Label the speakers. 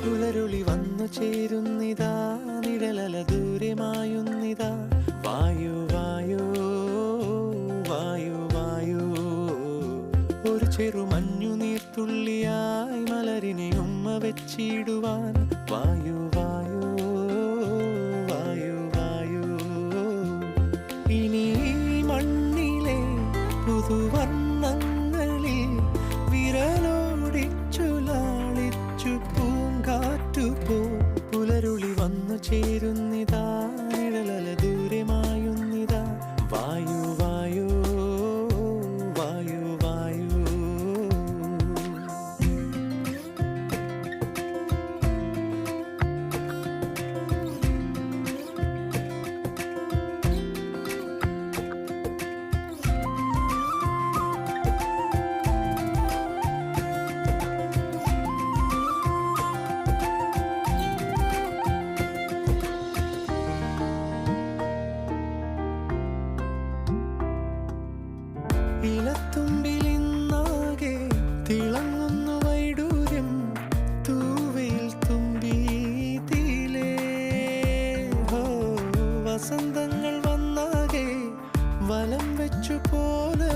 Speaker 1: പുലരുളി വന്നു ചേരുന്നിതാ, നിഴലല ദൂരെ മായുന്നിതാ. വായു വായു വായു വായു, ഒരു ചെറു മഞ്ഞു നീർത്തുള്ളിയായി മലരിനെ ഉമ്മ വെച്ചിടുവാൻ. വായു വായു വായു വായു, ഇനി മണ്ണിലെ പുതുവർണ്ണങ്ങളിൽ വിരലോടിച്ചു ലാളിച്ചു പൂങ്കാറ്റുപോ. പുലരുളി വന്നു ചേരുന്നിതാ, നിഴലല ദൂരെ മായുന്നിതാ. വായു വായു വായു വായു. ഇലത്തുമ്പിലിന്നാകെ തിളങ്ങുന്നു വൈഡൂര്യം, തൂവയിൽ തുമ്പീതിലേ. വസന്തങ്ങൾ വന്നാകെ വലം വെച്ചു പോലെ